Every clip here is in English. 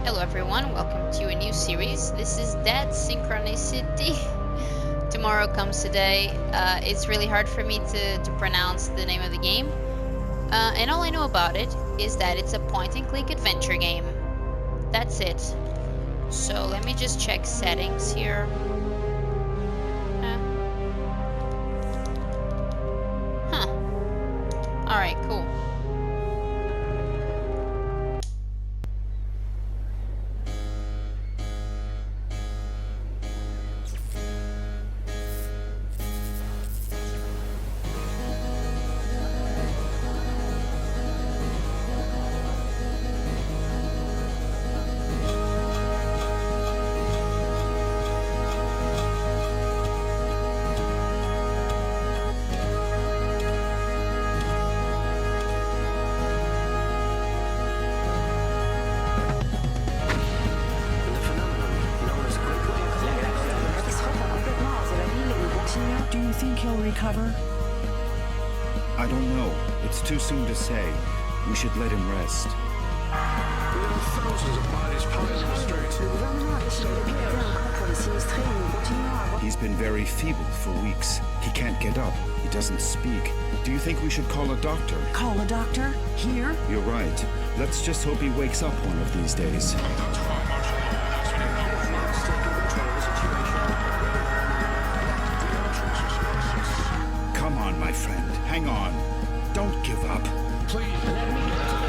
Hello everyone, welcome to a new series. This is Dead Synchronicity. Tomorrow comes today. It's really hard for me to pronounce the name of the game. And all I know about it is that it's a point-and-click adventure game. That's it. So let me just check settings here. Huh. Alright, cool. Do you think he'll recover? I don't know. It's too soon to say. We should let him rest. Thousands of bodies piled in the streets. He's been very feeble for weeks. He can't get up. He doesn't speak. Do you think we should call a doctor? Call a doctor? Here? You're right. Let's just hope he wakes up one of these days. Come on, my friend. Hang on. Don't give up. Please, let me get to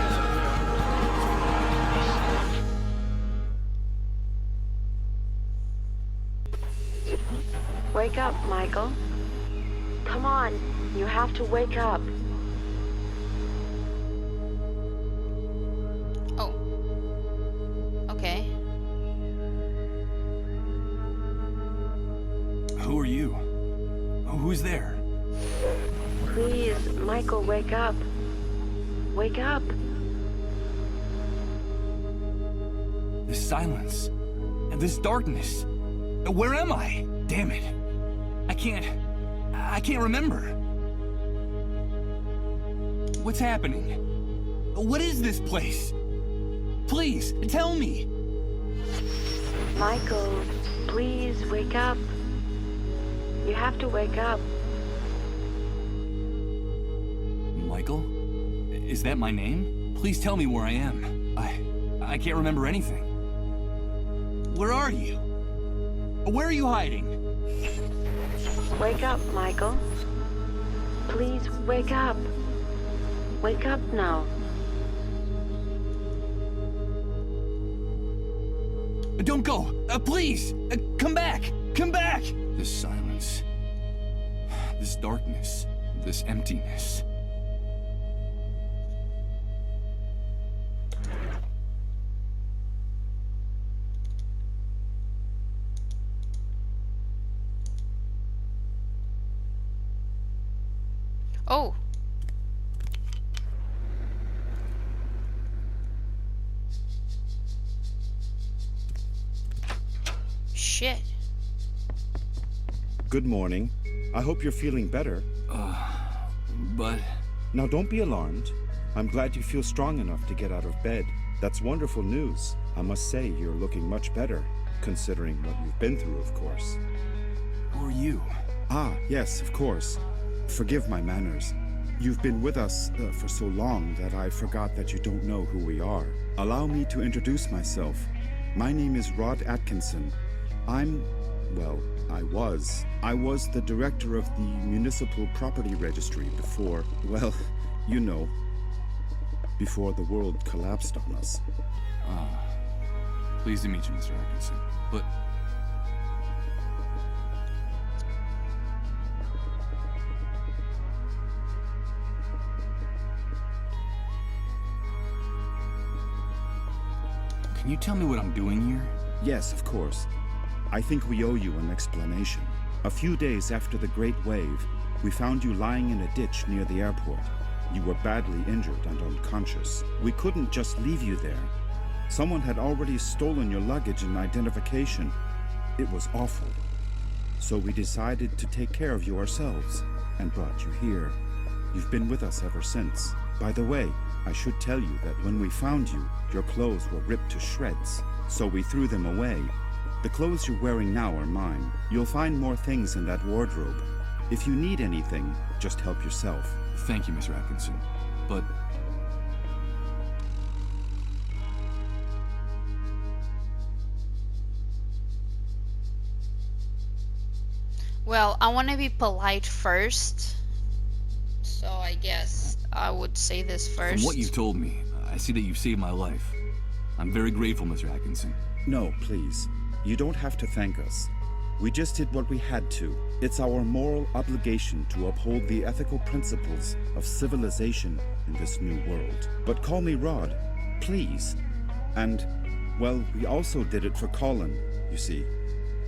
Wake up, Michael. Come on, you have to wake up. Oh. Okay. Who are you? Who's there? Please, Michael, wake up. Wake up. This silence. And this darkness. Where am I? Damn it. I can't remember. What's happening? What is this place? Please, tell me. Michael, please wake up. You have to wake up. Michael? Is that my name? Please tell me where I am. I can't remember anything. Where are you? Where are you hiding? Wake up, Michael. Please wake up. Wake up now. Don't go! Please! Come back! Come back! This silence. This darkness. This emptiness. Oh. Shit. Good morning. I hope you're feeling better. But... Now don't be alarmed. I'm glad you feel strong enough to get out of bed. That's wonderful news. I must say you're looking much better, considering what you've been through, of course. who are you? Ah, yes, of course. Forgive my manners. You've been with us for so long that I forgot that you don't know who we are. Allow me to introduce myself. My name is Rod Atkinson. Well, I was the director of the Municipal Property Registry before, well, you know, before the world collapsed on us. Pleased to meet you, Mr. Atkinson. But... Can you tell me what I'm doing here? Yes, of course. I think we owe you an explanation. A few days after the Great Wave, we found you lying in a ditch near the airport. You were badly injured and unconscious. We couldn't just leave you there. Someone had already stolen your luggage and identification. It was awful. So we decided to take care of you ourselves and brought you here. You've been with us ever since. By the way, I should tell you that when we found you, your clothes were ripped to shreds, so we threw them away. The clothes you're wearing now are mine. You'll find more things in that wardrobe. If you need anything, just help yourself. Thank you, Miss Atkinson. But... Well, I want to be polite first, so I guess I would say this first. From what you've told me, I see that you've saved my life. I'm very grateful, Mr. Atkinson. No, please. You don't have to thank us. We just did what we had to. It's our moral obligation to uphold the ethical principles of civilization in this new world. But call me Rod, please. And, well, we also did it for Colin, you see.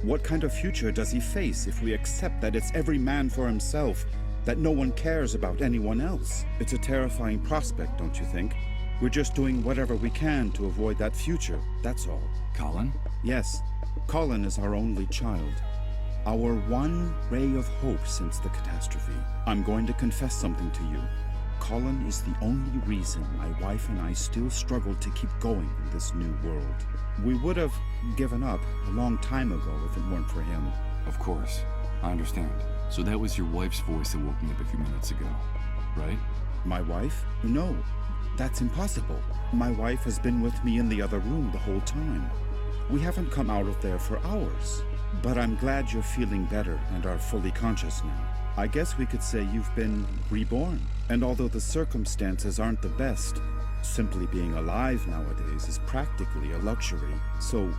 What kind of future does he face if we accept that it's every man for himself, that no one cares about anyone else? It's a terrifying prospect, don't you think? We're just doing whatever we can to avoid that future, that's all. Colin? Yes, Colin is our only child. Our one ray of hope since the catastrophe. I'm going to confess something to you. Colin is the only reason my wife and I still struggle to keep going in this new world. We would have given up a long time ago if it weren't for him. Of course. I understand. So that was your wife's voice that woke me up a few minutes ago, right? My wife? No, that's impossible. My wife has been with me in the other room the whole time. We haven't come out of there for hours. But I'm glad you're feeling better and are fully conscious now. I guess we could say you've been reborn. And although the circumstances aren't the best, simply being alive nowadays is practically a luxury. So,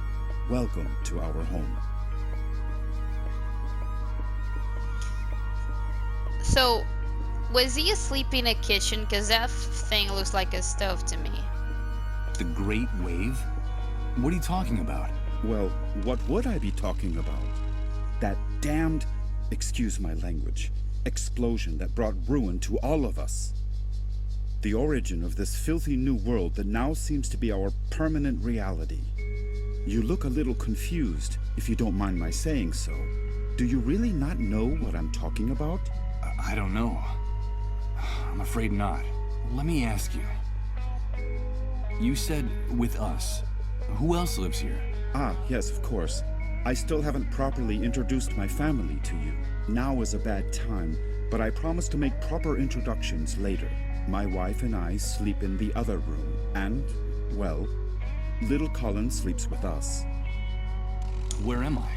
welcome to our home. So, was he asleep in a kitchen? Because that thing looks like a stove to me. The Great Wave? What are you talking about? Well, what would I be talking about? That damned, excuse my language, explosion that brought ruin to all of us. The origin of this filthy new world that now seems to be our permanent reality. You look a little confused, if you don't mind my saying so. Do you really not know what I'm talking about? I don't know. I'm afraid not. Let me ask you. You said with us. Who else lives here? Ah, yes, of course. I still haven't properly introduced my family to you. Now is a bad time, but I promise to make proper introductions later. My wife and I sleep in the other room, and, well, little Colin sleeps with us. Where am I?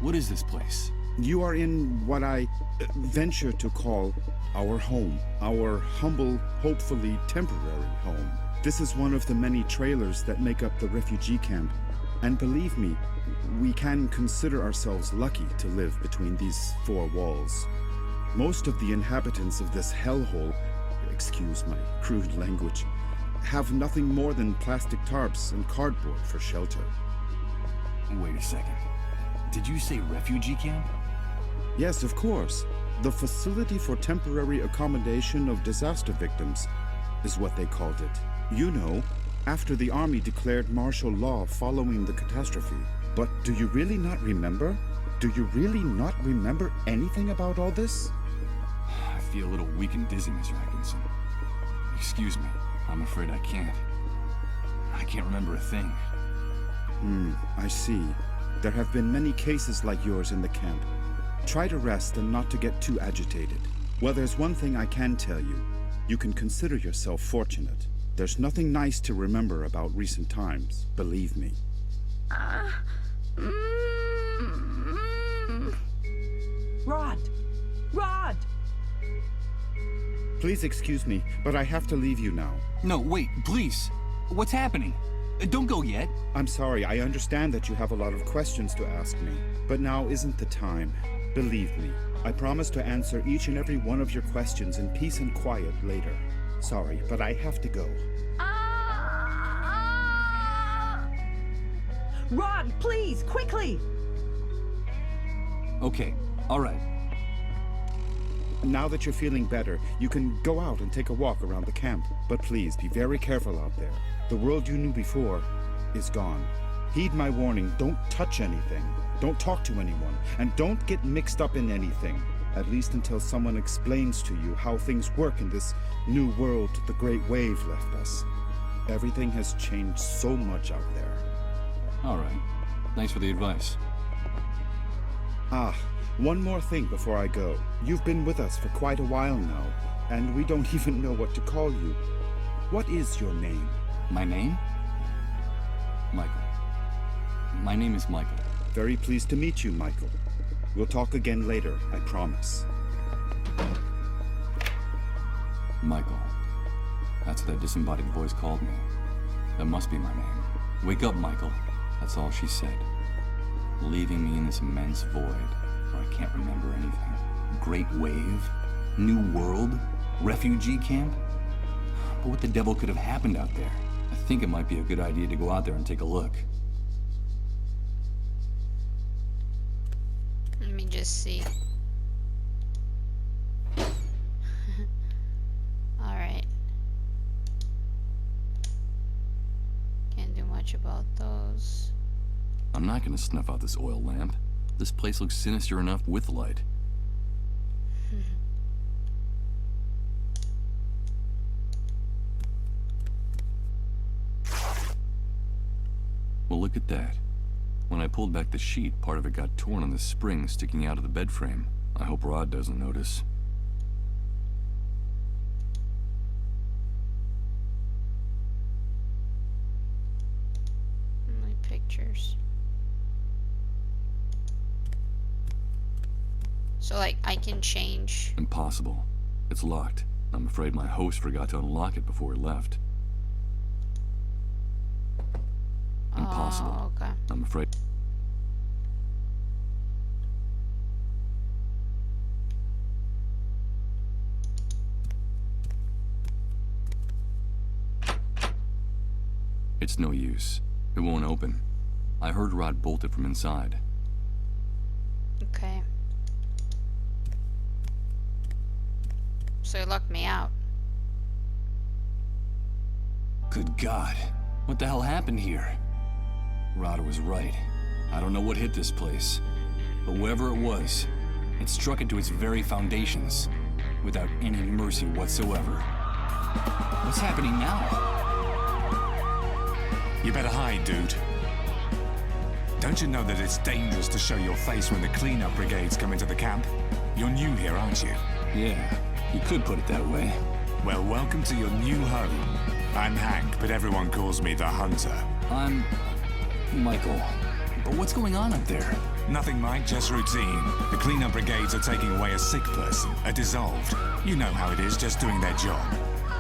What is this place? You are in what I venture to call our home. Our humble, hopefully temporary home. This is one of the many trailers that make up the refugee camp. And believe me, we can consider ourselves lucky to live between these four walls. Most of the inhabitants of this hellhole, excuse my crude language, have nothing more than plastic tarps and cardboard for shelter. Wait a second. Did you say refugee camp? Yes, of course. The Facility for Temporary Accommodation of Disaster Victims is what they called it. You know, after the army declared martial law following the catastrophe. But do you really not remember? Do you really not remember anything about all this? I feel a little weak and dizzy, Mr. Atkinson. Excuse me. I'm afraid I can't. I can't remember a thing. I see. There have been many cases like yours in the camp. Try to rest and not to get too agitated. Well, there's one thing I can tell you. You can consider yourself fortunate. There's nothing nice to remember about recent times, believe me. Rod! Rod! Please excuse me, but I have to leave you now. No, wait, please. What's happening? Don't go yet. I'm sorry, I understand that you have a lot of questions to ask me, but now isn't the time. Believe me, I promise to answer each and every one of your questions in peace and quiet later. Sorry, but I have to go. Rod, please, quickly! Okay, all right. Now that you're feeling better, you can go out and take a walk around the camp. But please, be very careful out there. The world you knew before is gone. Heed my warning, don't touch anything. Don't talk to anyone, and don't get mixed up in anything. At least until someone explains to you how things work in this new world the Great Wave left us. Everything has changed so much out there. All right. Thanks for the advice. Ah, one more thing before I go. You've been with us for quite a while now, and we don't even know what to call you. What is your name? My name? Michael. My name is Michael. Very pleased to meet you, Michael. We'll talk again later, I promise. Michael. That's what that disembodied voice called me. That must be my name. Wake up, Michael. That's all she said. Leaving me in this immense void where I can't remember anything. Great wave? New world? Refugee camp? But what the devil could have happened out there? I think it might be a good idea to go out there and take a look. Let me just see. Alright. Can't do much about those. I'm not gonna snuff out this oil lamp. This place looks sinister enough with light. Well, look at that. When I pulled back the sheet, part of it got torn on the spring sticking out of the bed frame. I hope Rod doesn't notice. My pictures. So, like, I can change. Impossible. It's locked. I'm afraid my host forgot to unlock it before he left. Impossible. Oh, okay. I'm afraid. It's no use. It won't open. I heard Rod bolt it from inside. Okay. So he locked me out. Good God. What the hell happened here? Rod was right. I don't know what hit this place. But whatever it was, it struck into its very foundations, without any mercy whatsoever. What's happening now? You better hide, dude. Don't you know that it's dangerous to show your face when the cleanup brigades come into the camp? You're new here, aren't you? Yeah, you could put it that way. Well, welcome to your new home. I'm Hank, but everyone calls me the Hunter. I'm Michael. But what's going on up there? Nothing, Mike, just routine. The cleanup brigades are taking away a sick person, a dissolved. You know how it is, just doing their job.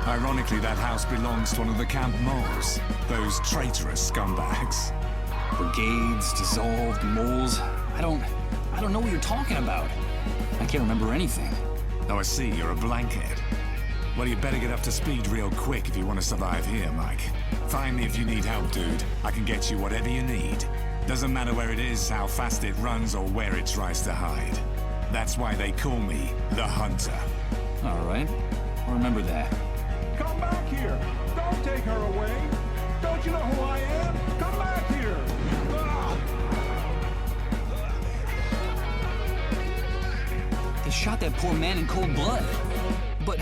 Ironically, that house belongs to one of the camp moles. Those traitorous scumbags. Brigades, dissolved, moles. I don't know what you're talking about. I can't remember anything. Oh, I see, you're a blankhead. Well, you better get up to speed real quick if you want to survive here, Mike. Find me if you need help, dude. I can get you whatever you need. Doesn't matter where it is, how fast it runs, or where it tries to hide. That's why they call me the Hunter. All right, I'll remember that. Come back here! Don't take her away! Don't you know who I am? Come back here! They shot that poor man in cold blood. But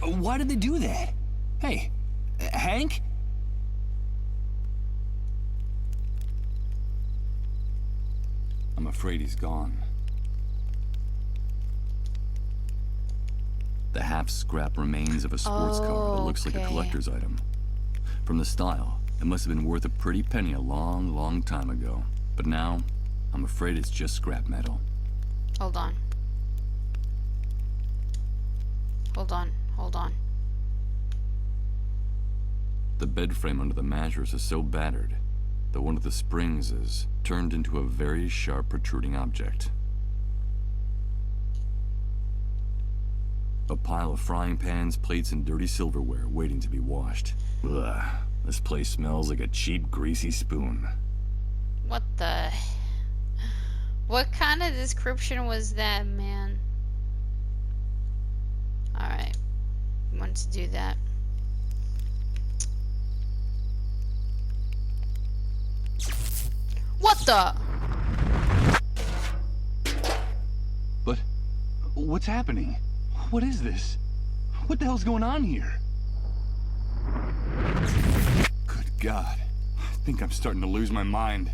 why did they do that? Hey, Hank? I'm afraid he's gone. The half-scrap remains of a sports car that looks like a okay. collector's item. From the style, it must have been worth a pretty penny a long, long time ago. But now, I'm afraid it's just scrap metal. Hold on. Hold on. Hold on. The bed frame under the mattress is so battered that one of the springs is turned into a very sharp protruding object. A pile of frying pans, plates, and dirty silverware waiting to be washed. Ugh, this place smells like a cheap, greasy spoon. What the... What kind of description was that, man? Alright. Want to do that. What the? But What's happening? What is this? What the hell's going on here? Good God. I think I'm starting to lose my mind.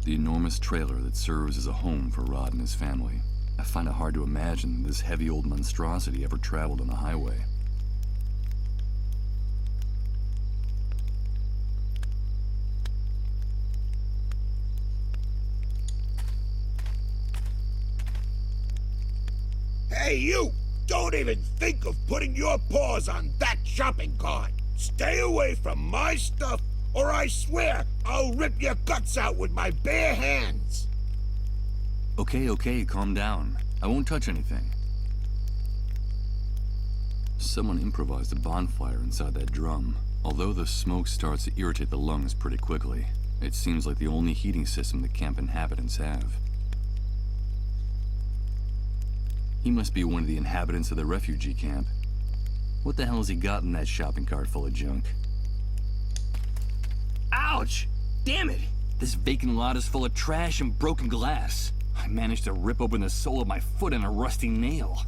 The enormous trailer that serves as a home for Rod and his family. I find it hard to imagine that this heavy old monstrosity ever traveled on the highway. Hey, you! Don't even think of putting your paws on that shopping cart! Stay away from my stuff, or I swear I'll rip your guts out with my bare hands! Okay, calm down. I won't touch anything. Someone improvised a bonfire inside that drum. Although the smoke starts to irritate the lungs pretty quickly, it seems like the only heating system the camp inhabitants have. He must be one of the inhabitants of the refugee camp. What the hell has he got in that shopping cart full of junk? Ouch! Damn it! This vacant lot is full of trash and broken glass. I managed to rip open the sole of my foot on a rusty nail.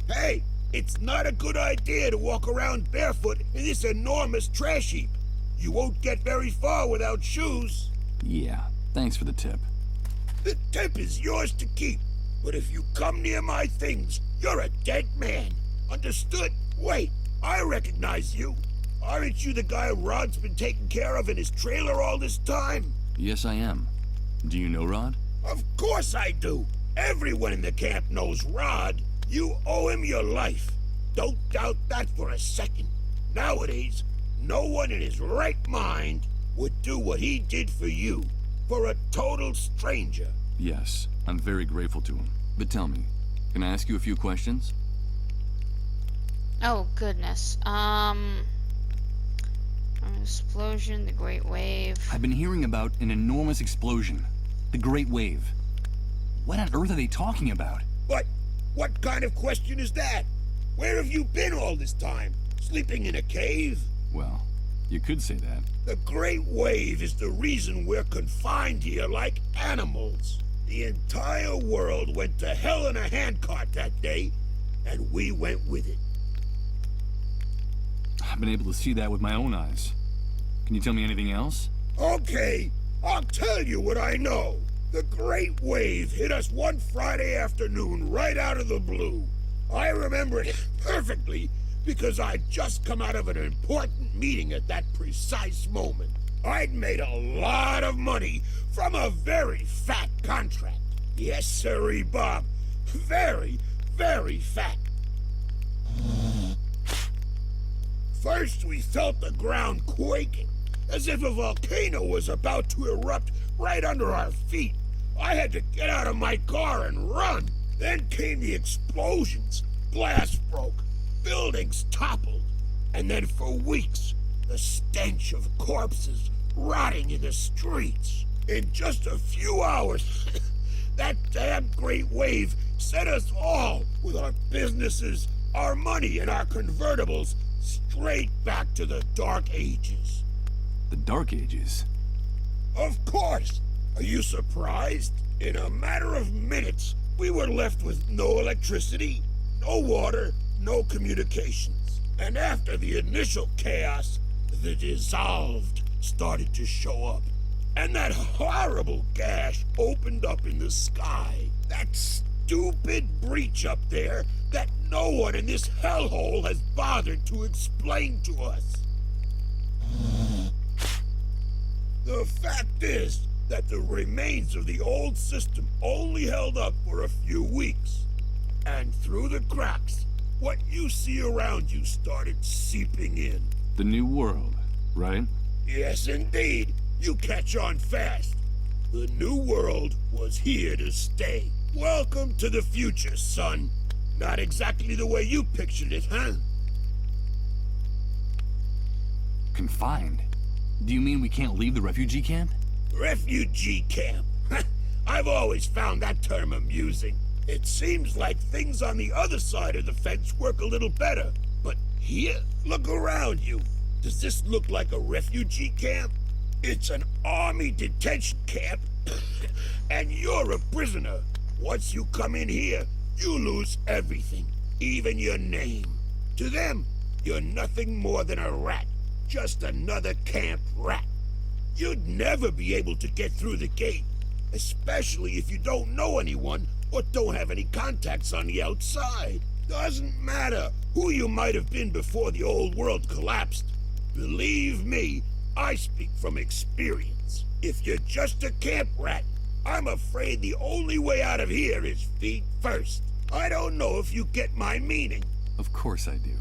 Hey! It's not a good idea to walk around barefoot in this enormous trash heap. You won't get very far without shoes. Yeah, thanks for the tip. The tip is yours to keep. But if you come near my things, you're a dead man. Understood? Wait, I recognize you. Aren't you the guy Rod's been taking care of in his trailer all this time? Yes, I am. Do you know Rod? Of course I do. Everyone in the camp knows Rod. You owe him your life. Don't doubt that for a second. Nowadays, no one in his right mind would do what he did for you. For a total stranger. Yes, I'm very grateful to him. But tell me, can I ask you a few questions? Oh, goodness. An explosion, the Great Wave. I've been hearing about an enormous explosion. The Great Wave. What on earth are they talking about? What kind of question is that? Where have you been all this time? Sleeping in a cave? Well, you could say that. The Great Wave is the reason we're confined here like animals. The entire world went to hell in a handcart that day, and we went with it. I've been able to see that with my own eyes. Can you tell me anything else? Okay, I'll tell you what I know. The Great Wave hit us one Friday afternoon right out of the blue. I remember it perfectly because I'd just come out of an important meeting at that precise moment. I'd made a lot of money from a very fat contract. Yes, sirree, Bob. Very, very fat. First, we felt the ground quaking, as if a volcano was about to erupt right under our feet. I had to get out of my car and run. Then came the explosions. Glass broke. Buildings toppled. And then for weeks, the stench of corpses rotting in the streets. In just a few hours, that damn Great Wave set us all, with our businesses, our money, and our convertibles, straight back to the Dark Ages. The Dark Ages? Of course! Are you surprised? In a matter of minutes, we were left with no electricity, no water, no communications. And after the initial chaos, the dissolved started to show up. And that horrible gash opened up in the sky. That stupid breach up there that no one in this hellhole has bothered to explain to us. The fact is that the remains of the old system only held up for a few weeks. And through the cracks, what you see around you started seeping in. The New World, right? Yes, indeed. You catch on fast. The New World was here to stay. Welcome to the future, son. Not exactly the way you pictured it, huh? Confined? Do you mean we can't leave the refugee camp? Refugee camp. I've always found that term amusing. It seems like things on the other side of the fence work a little better. But here, look around you. Does this look like a refugee camp? It's an army detention camp, and you're a prisoner. Once you come in here, you lose everything, even your name. To them, you're nothing more than a rat, just another camp rat. You'd never be able to get through the gate, especially if you don't know anyone or don't have any contacts on the outside. Doesn't matter who you might have been before the old world collapsed. Believe me, I speak from experience. If you're just a camp rat, I'm afraid the only way out of here is feet first. I don't know if you get my meaning. Of course I do.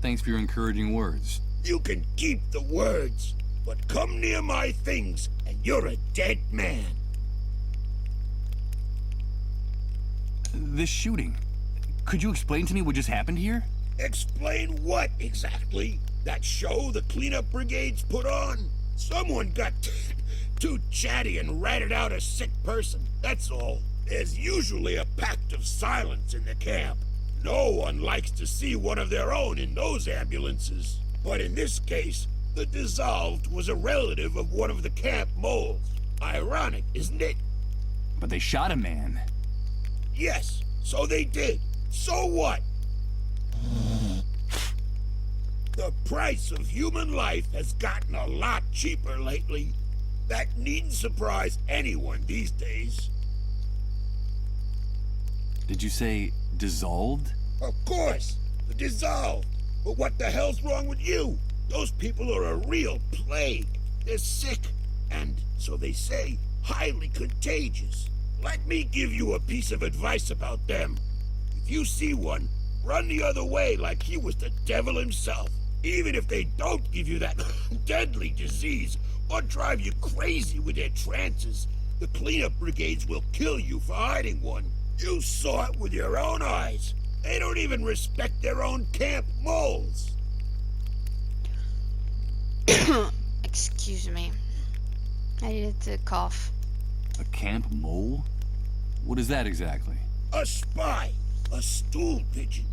Thanks for your encouraging words. You can keep the words, but come near my things and you're a dead man. This shooting. Could you explain to me what just happened here? Explain what exactly? That show the cleanup brigades put on? Someone got too chatty and ratted out a sick person, that's all. There's usually a pact of silence in the camp. No one likes to see one of their own in those ambulances. But in this case, the dissolved was a relative of one of the camp moles. Ironic, isn't it? But they shot a man. Yes, so they did. So what? The price of human life has gotten a lot cheaper lately. That needn't surprise anyone these days. Did you say dissolved? Of course, the dissolved. But what the hell's wrong with you? Those people are a real plague. They're sick, and, so they say, highly contagious. Let me give you a piece of advice about them. If you see one, run the other way like he was the devil himself. Even if they don't give you that deadly disease or drive you crazy with their trances, the cleanup brigades will kill you for hiding one. You saw it with your own eyes. They don't even respect their own camp moles. Excuse me. I needed to cough. A camp mole? What is that exactly? A spy. A stool pigeon.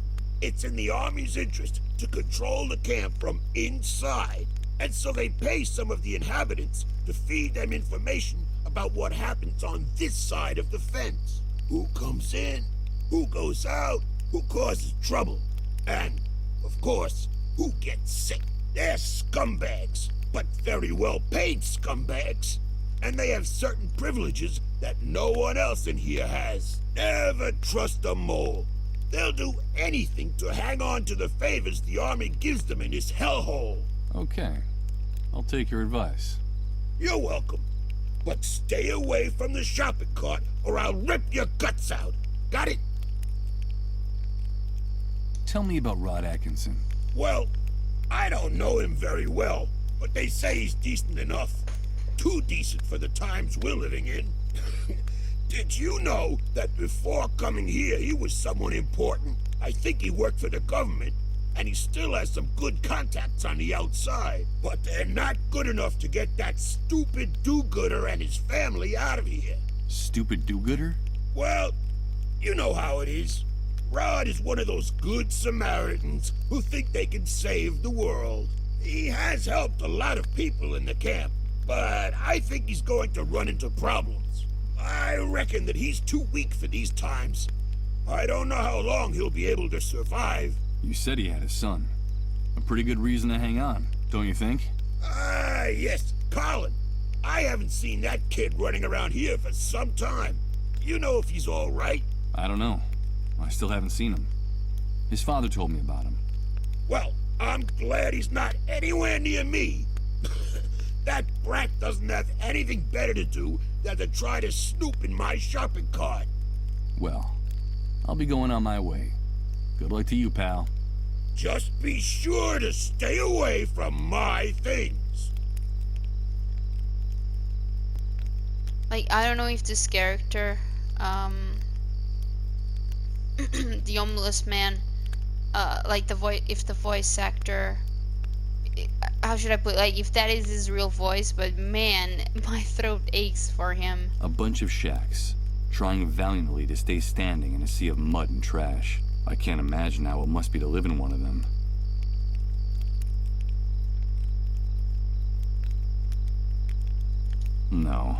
It's in the Army's interest to control the camp from inside. And so they pay some of the inhabitants to feed them information about what happens on this side of the fence. Who comes in, who goes out, who causes trouble, and, of course, who gets sick. They're scumbags, but very well-paid scumbags. And they have certain privileges that no one else in here has. Never trust a mole. They'll do anything to hang on to the favors the Army gives them in this hellhole. Okay. I'll take your advice. You're welcome. But stay away from the shopping cart or I'll rip your guts out. Got it? Tell me about Rod Atkinson. Well, I don't know him very well, but they say he's decent enough. Too decent for the times we're living in. Did you know that before coming here he was someone important? I think he worked for the government, and he still has some good contacts on the outside. But they're not good enough to get that stupid do-gooder and his family out of here. Stupid do-gooder? Well, you know how it is. Rod is one of those good Samaritans who think they can save the world. He has helped a lot of people in the camp, but I think he's going to run into problems. I reckon that he's too weak for these times. I don't know how long he'll be able to survive. You said he had a son. A pretty good reason to hang on, don't you think? Ah, yes, Colin. I haven't seen that kid running around here for some time. You know if he's all right? I don't know. I still haven't seen him. His father told me about him. Well, I'm glad he's not anywhere near me. That brat doesn't have anything better to do than to try to snoop in my shopping cart. Well, I'll be going on my way. Good luck to you, pal. Just be sure to stay away from my things. Like, I don't know if this character, the homeless man, like if the voice actor, how should I put it? Like, if that is his real voice, but man, my throat aches for him. A bunch of shacks, trying valiantly to stay standing in a sea of mud and trash. I can't imagine how it must be to live in one of them. No.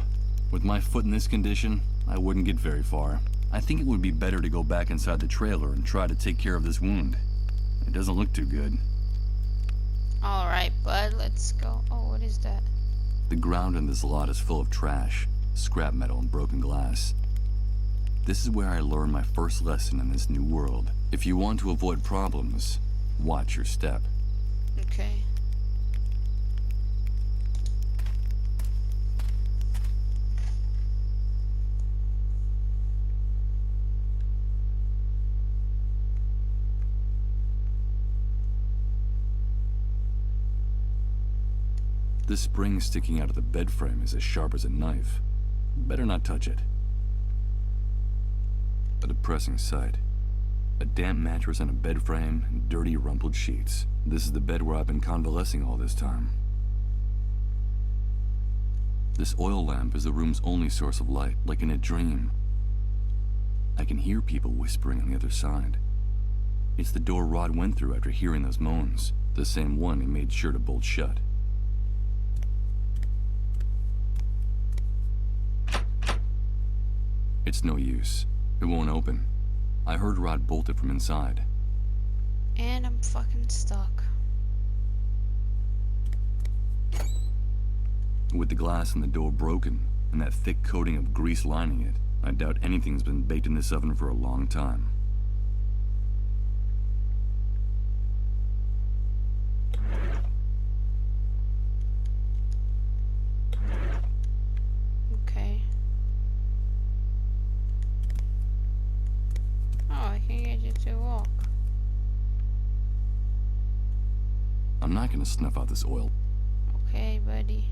With my foot in this condition, I wouldn't get very far. I think it would be better to go back inside the trailer and try to take care of this wound. It doesn't look too good. Alright, bud, let's go. Oh, what is that? The ground in this lot is full of trash, scrap metal, and broken glass. This is where I learned my first lesson in this new world. If you want to avoid problems, watch your step. Okay. The spring sticking out of the bed frame is as sharp as a knife. Better not touch it. A depressing sight. A damp mattress on a bed frame and dirty, rumpled sheets. This is the bed where I've been convalescing all this time. This oil lamp is the room's only source of light, like in a dream. I can hear people whispering on the other side. It's the door Rod went through after hearing those moans, the same one he made sure to bolt shut. It's no use. It won't open. I heard Rod bolt it from inside. And I'm fucking stuck. With the glass in the door broken, and that thick coating of grease lining it, I doubt anything's been baked in this oven for a long time. Okay. Oh, I can get you to walk. I'm not gonna snuff out this oil. Okay, buddy.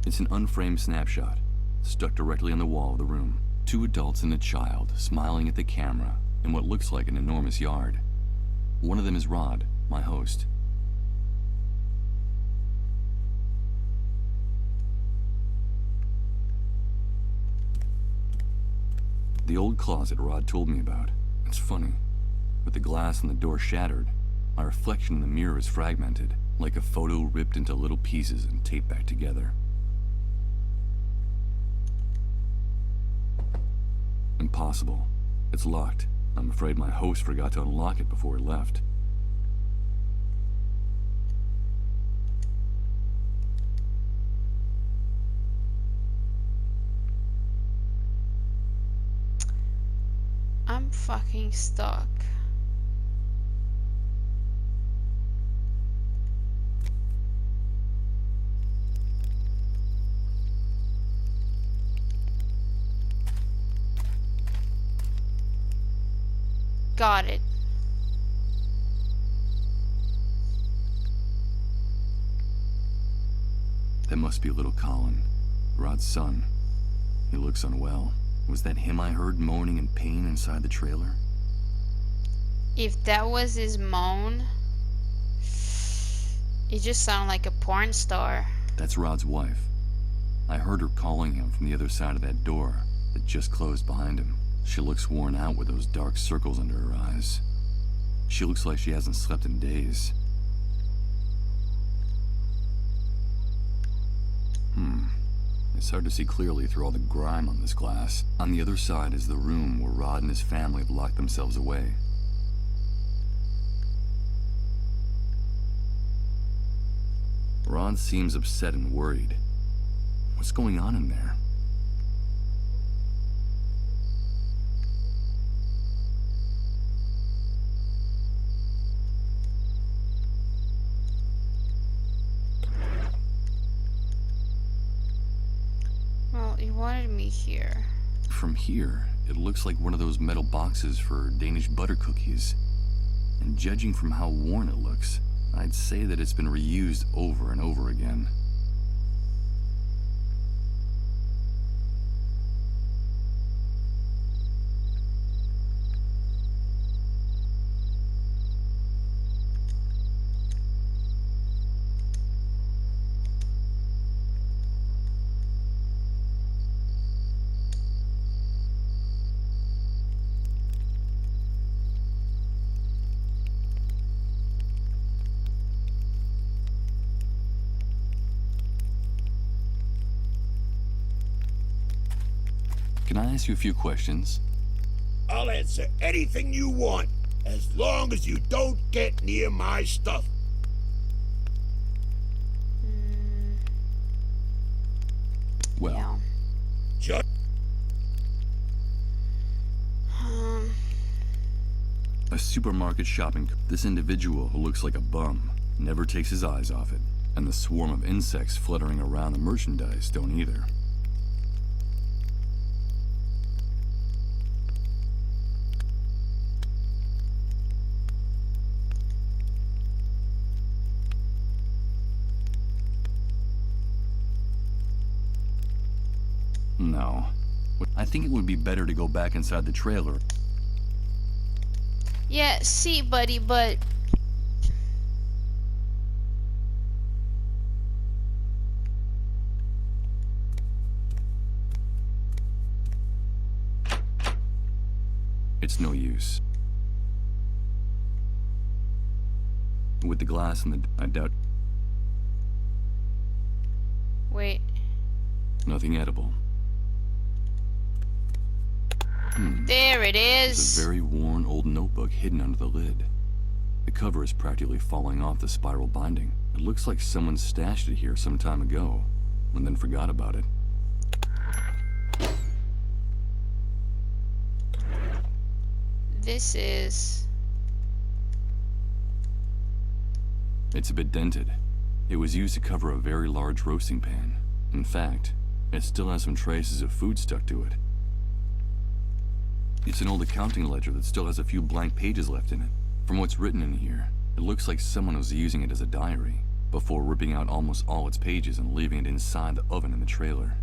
It's an unframed snapshot, stuck directly on the wall of the room. 2 adults and a child smiling at the camera in what looks like an enormous yard. One of them is Rod, my host. The old closet Rod told me about. It's funny. With the glass and the door shattered, my reflection in the mirror is fragmented, like a photo ripped into little pieces and taped back together. Impossible. It's locked. I'm afraid my host forgot to unlock it before he left. I'm fucking stuck. Got it. That must be little Colin, Rod's son. He looks unwell. Was that him I heard moaning in pain inside the trailer? If that was his moan, it just sounded like a porn star. That's Rod's wife. I heard her calling him from the other side of that door that just closed behind him. She looks worn out with those dark circles under her eyes. She looks like she hasn't slept in days. It's hard to see clearly through all the grime on this glass. On the other side is the room where Rod and his family have locked themselves away. Rod seems upset and worried. What's going on in there? Well, he wanted me here. From here, it looks like one of those metal boxes for Danish butter cookies. And judging from how worn it looks, I'd say that it's been reused over and over again. Can I ask you a few questions? I'll answer anything you want, as long as you don't get near my stuff. Well, Yeah. Just a supermarket shopping. This individual who looks like a bum never takes his eyes off it, and the swarm of insects fluttering around the merchandise don't either. No. I think it would be better to go back inside the trailer. Yeah, see, buddy, but It's no use. With the glass and I doubt wait. nothing edible. There it There's is. a very worn old notebook hidden under the lid. The cover is practically falling off the spiral binding. It looks like someone stashed it here some time ago, and then forgot about it. This is... It's a bit dented. It was used to cover a very large roasting pan. In fact, it still has some traces of food stuck to it. It's an old accounting ledger that still has a few blank pages left in it. From what's written in here, it looks like someone was using it as a diary, before ripping out almost all its pages and leaving it inside the oven in the trailer.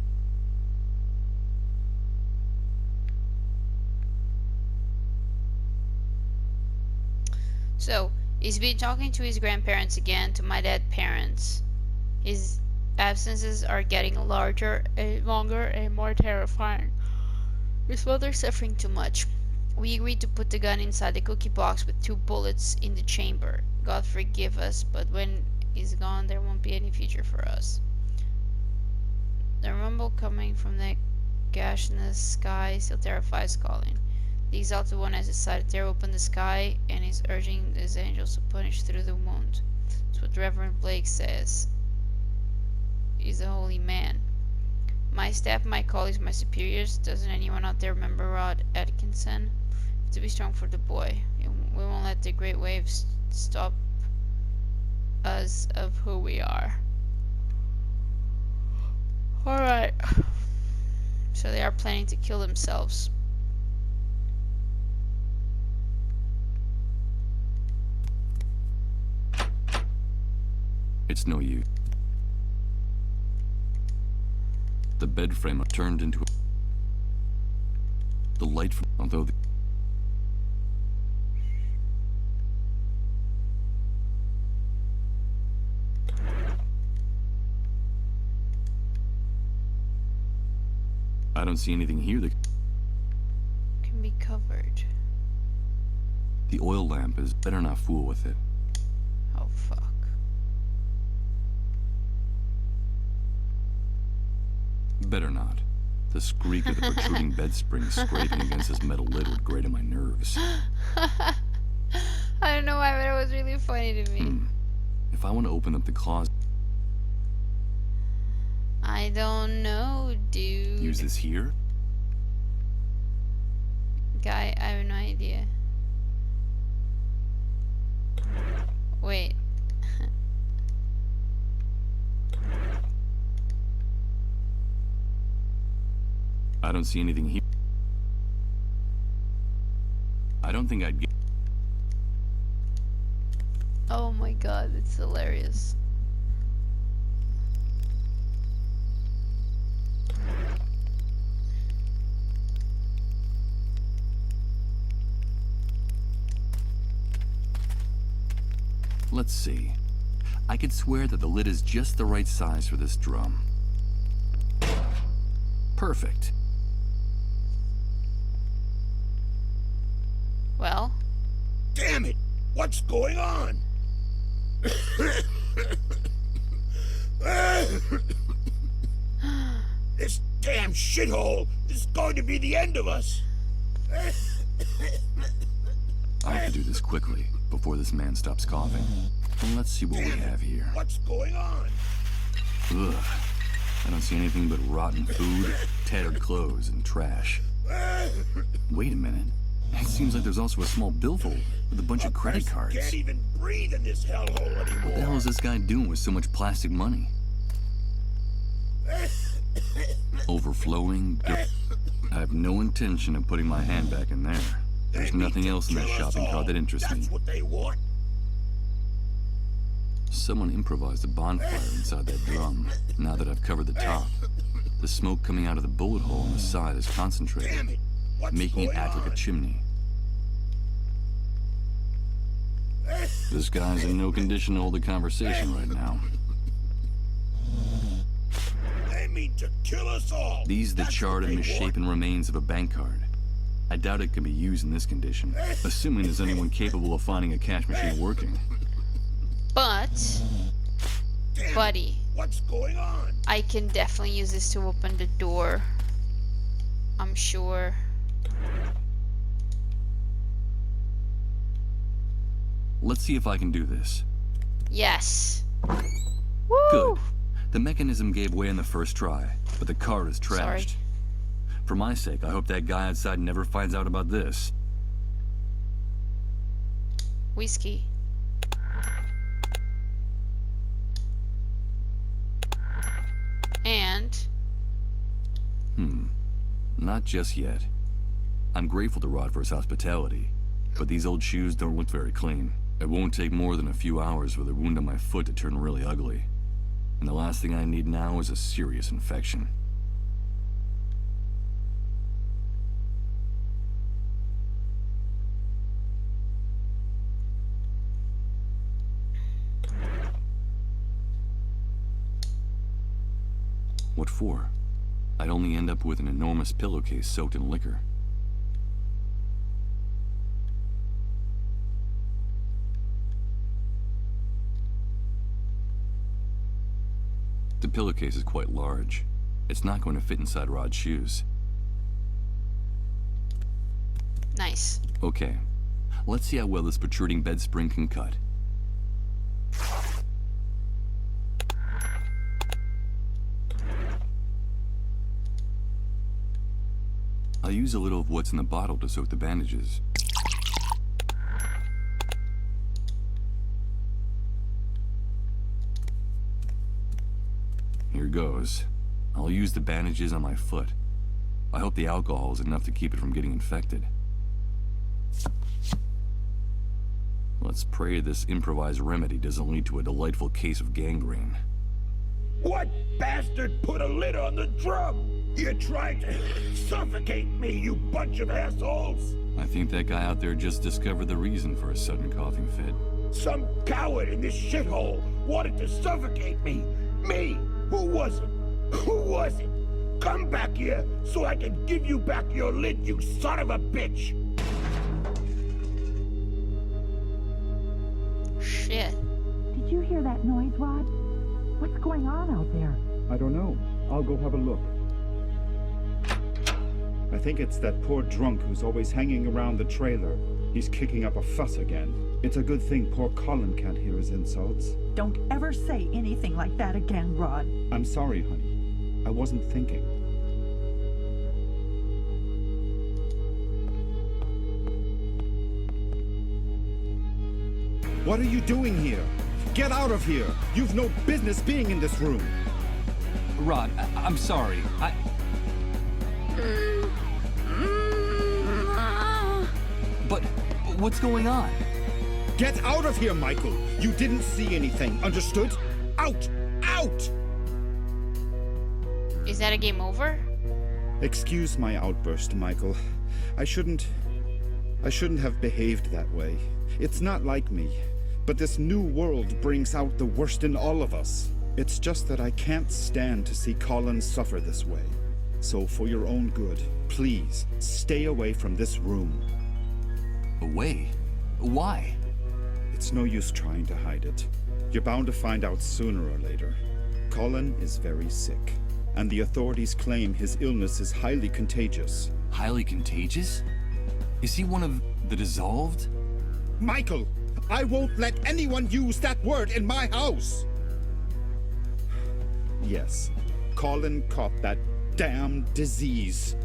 So, he's been talking to his grandparents again, to my dead parents. His absences are getting larger, and longer, and more terrifying. His mother's suffering too much. We agreed to put the gun inside the cookie box with 2 bullets in the chamber. God forgive us, but when he's gone, there won't be any future for us. The rumble coming from the gash in the sky still terrifies Colin. The Exalted One has decided to tear open the sky and is urging his angels to punish through the wound. That's what Reverend Blake says. He's a holy man. My staff, my colleagues, my superiors. Doesn't anyone out there remember Rod Atkinson? To be strong for the boy. We won't let the great waves stop us of who we are. Alright. So they are planning to kill themselves. It's no use. The bed frame turned into the light from although the I don't see anything here that Can be covered. the oil lamp is better not fool with it. Oh fuck. Better not. The squeak of the protruding bed spring scraping against this metal lid would grate on my nerves. I don't know why, but it was really funny to me. If I want to open up the closet, I don't know, dude. use this here? Guy, I have no idea. Wait. I don't see anything here. I don't think I'd get. Oh my god, it's hilarious. Let's see. I could swear that the lid is just the right size for this drum. Perfect. Well, damn it! What's going on? This damn shithole is going to be the end of us. I have to do this quickly, before this man stops coughing. And let's see what we have here. What's going on? Ugh. I don't see anything but rotten food, tattered clothes, and trash. Wait a minute. It seems like there's also a small billfold with a bunch of credit cards. Can't even breathe in this hellhole anymore. What the hell is this guy doing with so much plastic money? Overflowing dirt. I have no intention of putting my hand back in there. There's nothing else in that shopping cart that interests me. That's what they want. Someone improvised a bonfire inside that drum. Now that I've covered the top, the smoke coming out of the bullet hole on the side is concentrated, Damn it. What's making it going act like a on? chimney. This guy's in no condition to hold a conversation right now. They mean to kill us all. These are the That's charred what and they want. misshapen remains of a bank card. I doubt it can be used in this condition, assuming there's anyone capable of finding a cash machine working. But, Damn it. buddy, What's going on? I can definitely use this to open the door. I'm sure. Let's see if I can do this. Yes. Good. The mechanism gave way on the first try, but the card is trashed. Sorry. For my sake, I hope that guy outside never finds out about this. Whiskey. And Not just yet. I'm grateful to Rod for his hospitality, but these old shoes don't look very clean. It won't take more than a few hours for the wound on my foot to turn really ugly. And the last thing I need now is a serious infection. What for? I'd only end up with an enormous pillowcase soaked in liquor. The pillowcase is quite large. It's not going to fit inside Rod's shoes. nice. Okay, let's see how well this protruding bed spring can cut. I'll use a little of what's in the bottle to soak the bandages. Here goes. I'll use the bandages on my foot. I hope the alcohol is enough to keep it from getting infected. Let's pray this improvised remedy doesn't lead to a delightful case of gangrene. What bastard put a lid on the drum? You tried to suffocate me, you bunch of assholes! I think that guy out there just discovered the reason for a sudden coughing fit. Some coward in this shithole wanted to suffocate me! Me! Who was it? Who was it? Come back here so I can give you back your lid, you son of a bitch! Shit. Did you hear that noise, Rod? What's going on out there? I don't know. I'll go have a look. I think it's that poor drunk who's always hanging around the trailer. He's kicking up a fuss again. It's a good thing poor Colin can't hear his insults. Don't ever say anything like that again, Rod. I'm sorry, honey. I wasn't thinking. What are you doing here? Get out of here! You've no business being in this room! Rod, I'm sorry. But what's going on? Get out of here, Michael! You didn't see anything, understood? Out! Out! Is that a game over? Excuse my outburst, Michael. I shouldn't have behaved that way. It's not like me. But this new world brings out the worst in all of us. It's just that I can't stand to see Colin suffer this way. So for your own good, please, stay away from this room. Away? Why? It's no use trying to hide it. You're bound to find out sooner or later. Colin is very sick. and the authorities claim his illness is highly contagious. Highly contagious? Is he one of the dissolved? Michael, I won't let anyone use that word in my house! Yes, Colin caught that damn disease.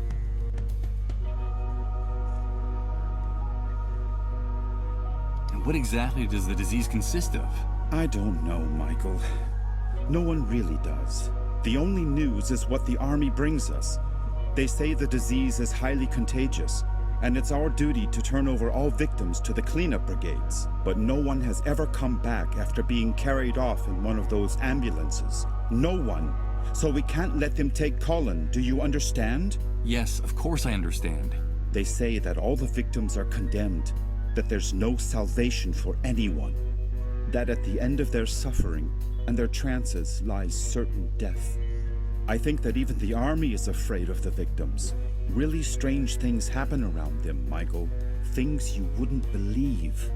And what exactly does the disease consist of? I don't know, Michael. No one really does. The only news is what the army brings us. They say the disease is highly contagious, and it's our duty to turn over all victims to the cleanup brigades. But no one has ever come back after being carried off in one of those ambulances. No one. So we can't let them take Colin, do you understand? Yes, of course I understand. They say that all the victims are condemned, that there's no salvation for anyone, that at the end of their suffering and their trances lies certain death. I think that even the army is afraid of the victims. Really strange things happen around them, Michael. Things you wouldn't believe.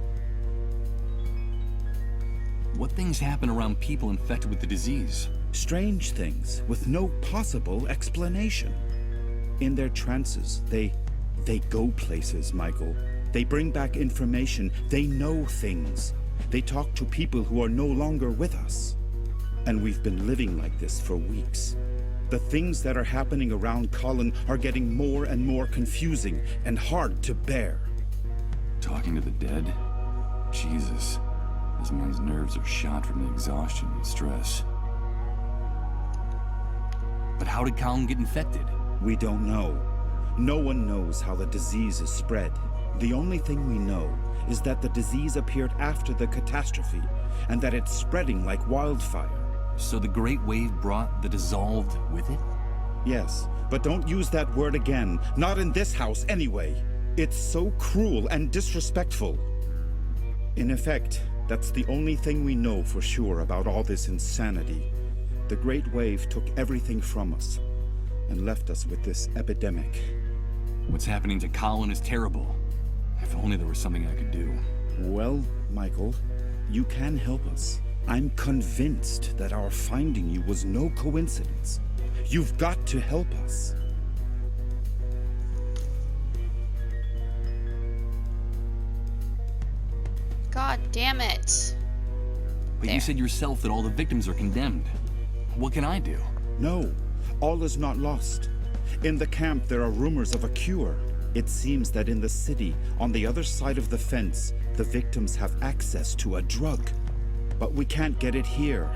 What things happen around people infected with the disease? Strange things with no possible explanation. In their trances, they go places, Michael. They bring back information. They know things. They talk to people who are no longer with us. And we've been living like this for weeks. The things that are happening around Colin are getting more and more confusing and hard to bear. Talking to the dead? Jesus. This man's nerves are shot from the exhaustion and stress. But how did Colin get infected? We don't know. No one knows how the disease is spread. The only thing we know is that the disease appeared after the catastrophe, and that it's spreading like wildfire. So the Great Wave brought the dissolved with it? Yes, but don't use that word again. Not in this house, anyway. It's so cruel and disrespectful. In effect, that's the only thing we know for sure about all this insanity. The Great Wave took everything from us and left us with this epidemic. What's happening to Colin is terrible. If only there was something I could do. Well, Michael, you can help us. I'm convinced that our finding you was no coincidence. You've got to help us. God damn it. But There. you said yourself that all the victims are condemned. What can I do? No, all is not lost. In the camp, there are rumors of a cure. It seems that in the city, on the other side of the fence, the victims have access to a drug. But we can't get it here.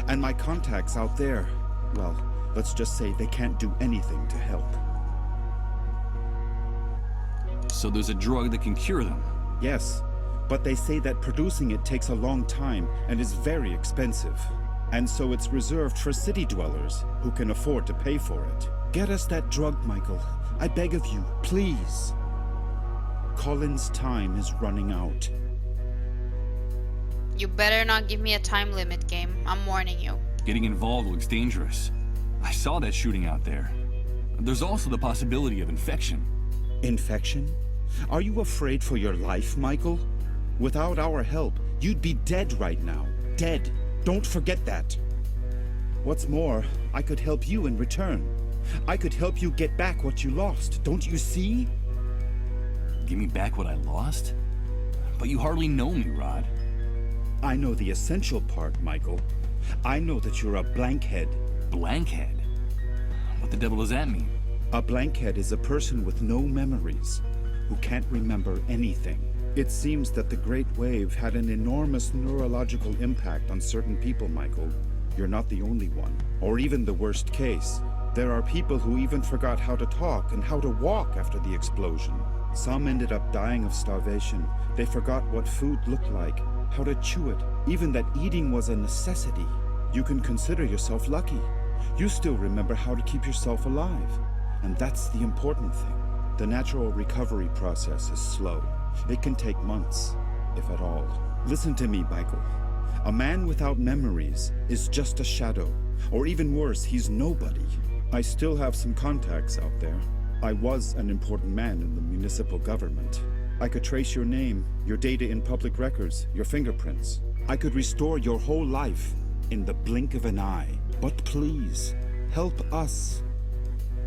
And my contacts out there, well, let's just say they can't do anything to help. So there's a drug that can cure them? Yes, but they say that producing it takes a long time and is very expensive. And so it's reserved for city dwellers who can afford to pay for it. Get us that drug, Michael. I beg of you, please. Colin's time is running out. You better not give me a time limit, game. I'm warning you. Getting involved looks dangerous. I saw that shooting out there. There's also the possibility of infection. Infection? Are you afraid for your life, Michael? Without our help, you'd be dead right now. Dead. Don't forget that. What's more, I could help you in return. I could help you get back what you lost. Don't you see? Give me back what I lost? But you hardly know me, Rod. I know the essential part, Michael. I know that you're a blankhead. Blankhead? What the devil does that mean? A blankhead is a person with no memories, who can't remember anything. It seems that the Great Wave had an enormous neurological impact on certain people, Michael. You're not the only one, or even the worst case. There are people who even forgot how to talk and how to walk after the explosion. Some ended up dying of starvation. They forgot what food looked like, how to chew it, even that eating was a necessity. You can consider yourself lucky. You still remember how to keep yourself alive. And that's the important thing. The natural recovery process is slow. It can take months, if at all. Listen to me, Michael. A man without memories is just a shadow. Or even worse, he's nobody. I still have some contacts out there. I was an important man in the municipal government. I could trace your name, your data in public records, your fingerprints. I could restore your whole life in the blink of an eye. But please, Help us.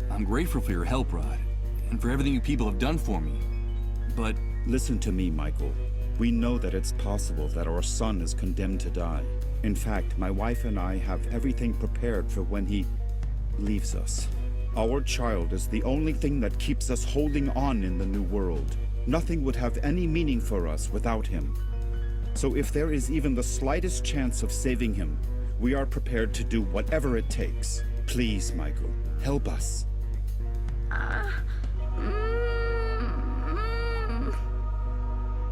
I'm grateful for your help, Rod, and for everything you people have done for me. But Listen to me, Michael. We know that it's possible that our son is condemned to die. In fact, my wife and I have everything prepared for when he leaves us. Our child is the only thing that keeps us holding on in the new world. Nothing would have any meaning for us without him. So if there is even the slightest chance of saving him, we are prepared to do whatever it takes. Please, Michael, help us.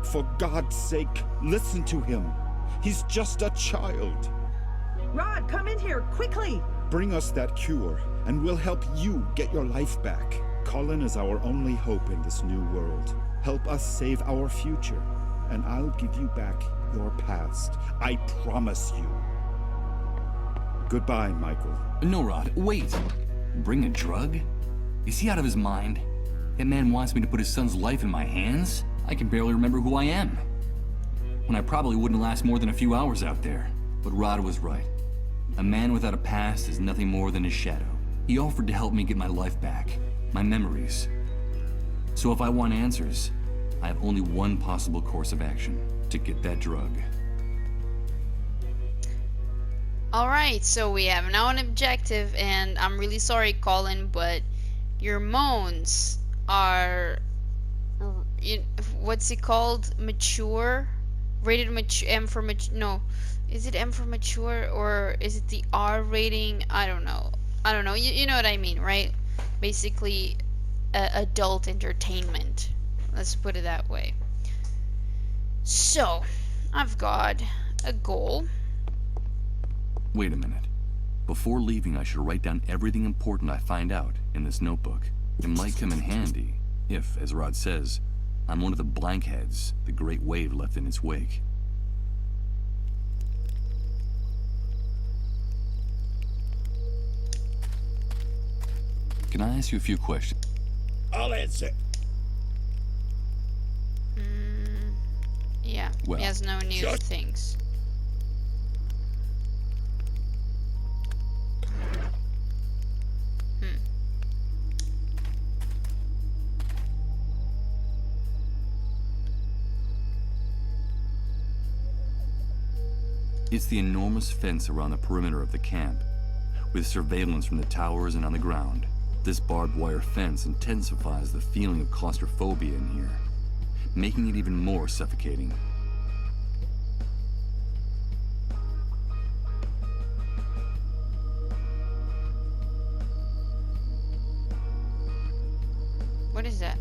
For God's sake, listen to him. He's just a child. Rod, come in here, quickly! Bring us that cure, and we'll help you get your life back. Colin is our only hope in this new world. Help us save our future, and I'll give you back your past. I promise you. Goodbye, Michael. no, Rod, wait. Bring a drug? Is he out of his mind? That man wants me to put his son's life in my hands? I can barely remember who I am. When I probably wouldn't last more than a few hours out there. But Rod was right. A man without a past is nothing more than his shadow. He offered to help me get my life back, my memories. So if I want answers, I have only one possible course of action: to get that drug. Alright, so we have now an objective, and I'm really sorry, Colin, but your moans are, what's it called? Mature? Rated mature, M for mature, no. Is it M for mature, or is it the R rating? I don't know. You know what I mean, right? Basically, adult entertainment. Let's put it that way. So, I've got a goal. Wait a minute. Before leaving, I should write down everything important I find out in this notebook. It might come in handy if, as Rod says, I'm one of the blankheads the Great Wave left in its wake. Can I ask you a few questions? I'll answer. Yeah, Well, he has no new shut- things. It's the enormous fence around the perimeter of the camp, with surveillance from the towers and on the ground. This barbed wire fence intensifies the feeling of claustrophobia in here, making it even more suffocating. What is that?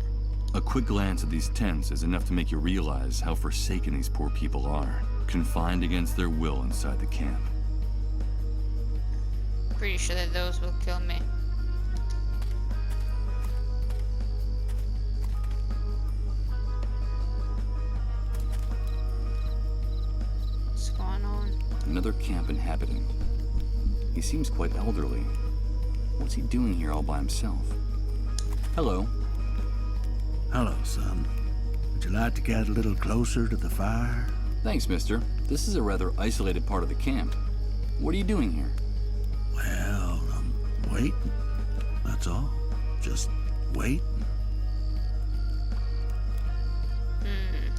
A quick glance at these tents is enough to make you realize how forsaken these poor people are, confined against their will inside the camp. Pretty sure that those will kill me. What's going on? Another camp inhabitant. He seems quite elderly. What's he doing here all by himself? Hello. Hello, son. Would you like to get a little closer to the fire? Thanks, mister. This is a rather isolated part of the camp. What are you doing here? Well, I'm waiting. That's all. Just waiting.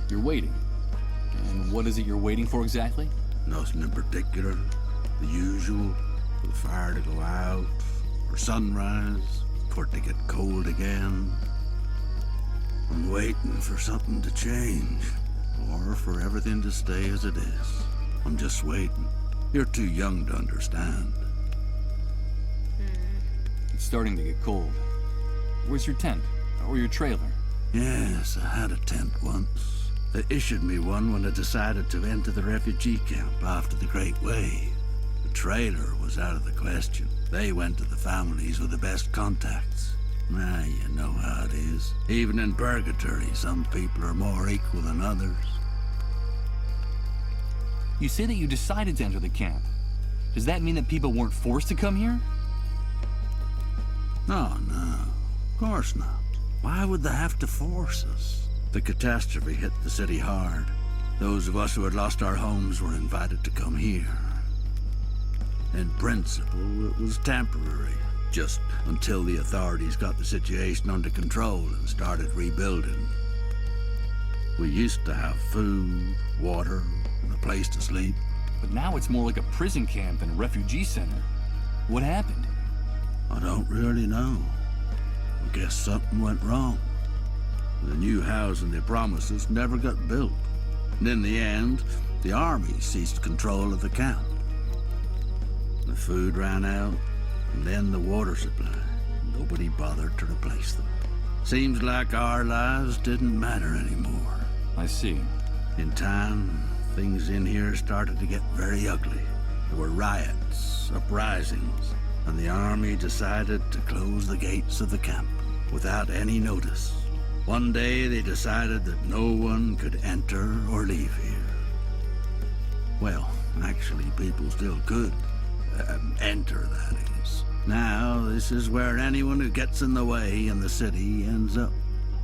You're waiting. And what is it you're waiting for exactly? Nothing in particular. The usual. For the fire to go out. For sunrise. For it to get cold again. I'm waiting for something to change. Or for everything to stay as it is. I'm just waiting. You're too young to understand. It's starting to get cold. Where's your tent? Or your trailer? Yes, I had a tent once. They issued me one when I decided to enter the refugee camp after the Great Wave. The trailer was out of the question. They went to the families with the best contacts. Ah, you know how it is. Even in purgatory, some people are more equal than others. You say that you decided to enter the camp. Does that mean that people weren't forced to come here? No, of course not. Why would they have to force us? The catastrophe hit the city hard. Those of us who had lost our homes were invited to come here. In principle, it was temporary. just until the authorities got the situation under control and started rebuilding. We used to have food, water, and a place to sleep. But now it's more like a prison camp than a refugee center. What happened? I don't really know. I guess something went wrong. The new housing they promised us never got built. And in the end, the army seized control of the camp. The food ran out, and then the water supply. Nobody bothered to replace them. Seems like our lives didn't matter anymore. I see. In time, things in here started to get very ugly. There were riots, uprisings, and the army decided to close the gates of the camp without any notice. One day they decided that no one could enter or leave here. Well, actually, people still could. Enter, that is. Now, this is where anyone who gets in the way in the city ends up.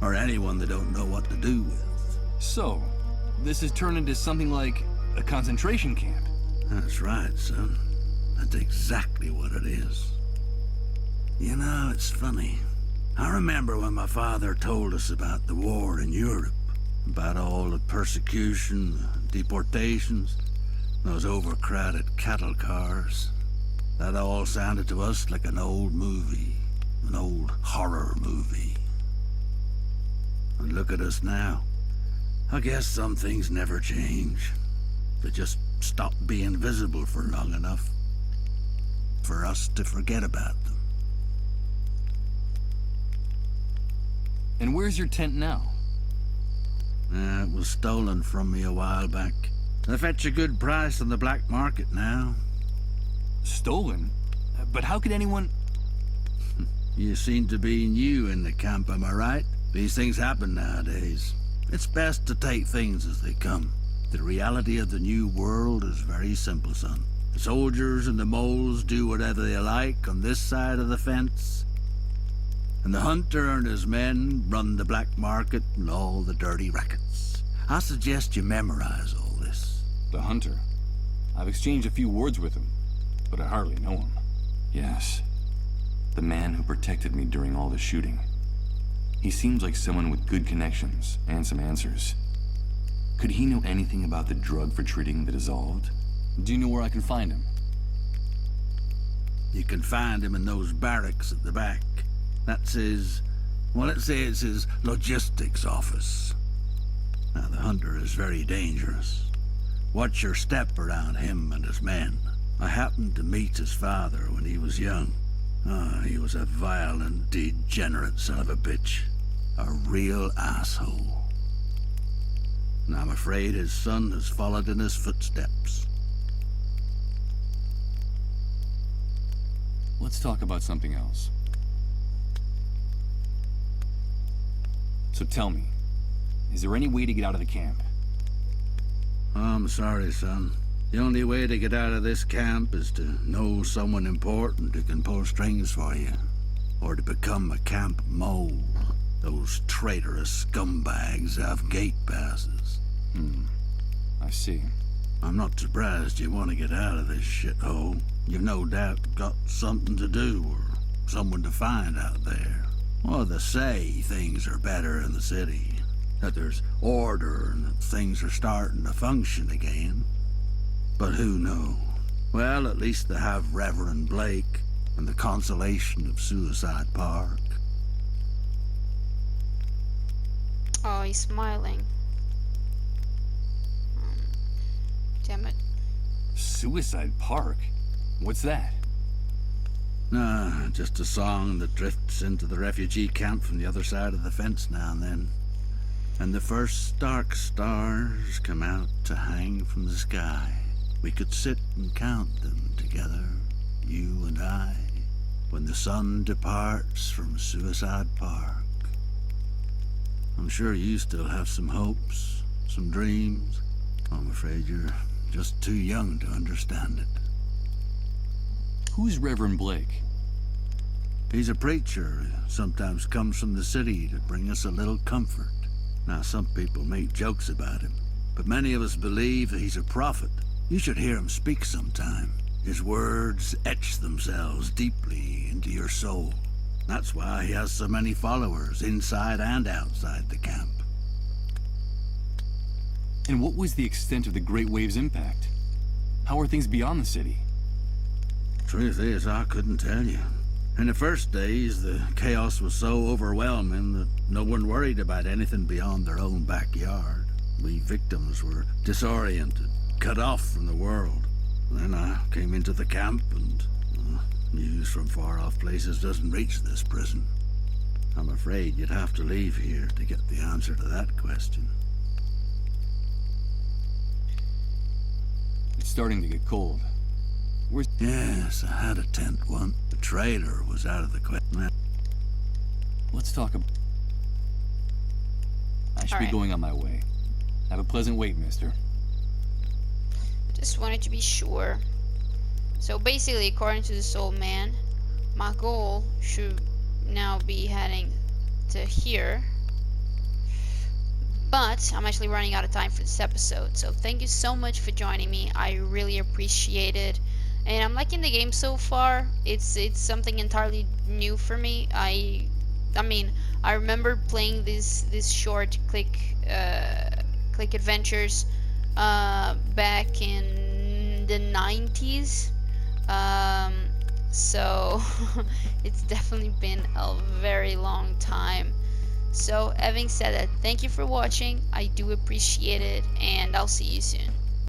Or anyone they don't know what to do with. So, this has turned into something like a concentration camp. That's right, son. That's exactly what it is. You know, it's funny. I remember when my father told us about the war in Europe. About all the persecution, the deportations, those overcrowded cattle cars. That all sounded to us like an old movie. An old horror movie. And look at us now. I guess some things never change. They just stop being visible for long enough for us to forget about them. And where's your tent now? It was stolen from me a while back. They fetch a good price on the black market now. Stolen? But how could anyone... You seem to be new in the camp, am I right? These things happen nowadays. It's best to take things as they come. The reality of the new world is very simple, son. The soldiers and the moles do whatever they like on this side of the fence. And the hunter and his men run the black market and all the dirty rackets. I suggest you memorize all this. The hunter? I've exchanged a few words with him, but I hardly know him. Yes. The man who protected me during all the shooting. He seems like someone with good connections and some answers. Could he know anything about the drug for treating the dissolved? Do you know where I can find him? You can find him in those barracks at the back. That's his... well, let's say it's his logistics office. Now, the hunter is very dangerous. Watch your step around him and his men. I happened to meet his father when he was young. He was a violent, degenerate son of a bitch. A real asshole. And I'm afraid his son has followed in his footsteps. Let's talk about something else. So tell me, is there any way to get out of the camp? I'm sorry, son. The only way to get out of this camp is to know someone important who can pull strings for you. Or to become a camp mole. Those traitorous scumbags have gate passes. I see. I'm not surprised you want to get out of this shithole. You've no doubt got something to do or someone to find out there. Well, they say things are better in the city. That there's order and that things are starting to function again. But who knows? Well, at least they have Reverend Blake and the consolation of Suicide Park. Oh, he's smiling. Damn it. Suicide Park? What's that? Nah, just a song that drifts into the refugee camp from the other side of the fence now and then. And the first dark stars come out to hang from the sky. We could sit and count them together, you and I, when the sun departs from Suicide Park. I'm sure you still have some hopes, some dreams. I'm afraid you're just too young to understand it. Who's Reverend Blake? He's a preacher who sometimes comes from the city to bring us a little comfort. Now, some people make jokes about him, but many of us believe that he's a prophet. You should hear him speak sometime. His words etch themselves deeply into your soul. That's why he has so many followers inside and outside the camp. And what was the extent of the Great Wave's impact? How are things beyond the city? Truth is, I couldn't tell you. In the first days, the chaos was so overwhelming that no one worried about anything beyond their own backyard. We victims were disoriented, cut off from the world. Then I came into the camp, and news from far-off places doesn't reach this prison. I'm afraid you'd have to leave here to get the answer to that question. It's starting to get cold. Where's... Yes, I had a tent once. The trailer was out of the question. Let's talk about... I should be going on my way. Have a pleasant wait, mister. Just wanted to be sure. So basically, according to this old man, my goal should now be heading to here. But I'm actually running out of time for this episode. So thank you so much for joining me. I really appreciate it. And I'm liking the game so far. It's something entirely new for me. I mean, I remember playing this short click adventures back in the 90s. So it's definitely been a very long time. So having said that, thank you for watching. I do appreciate it, and I'll see you soon.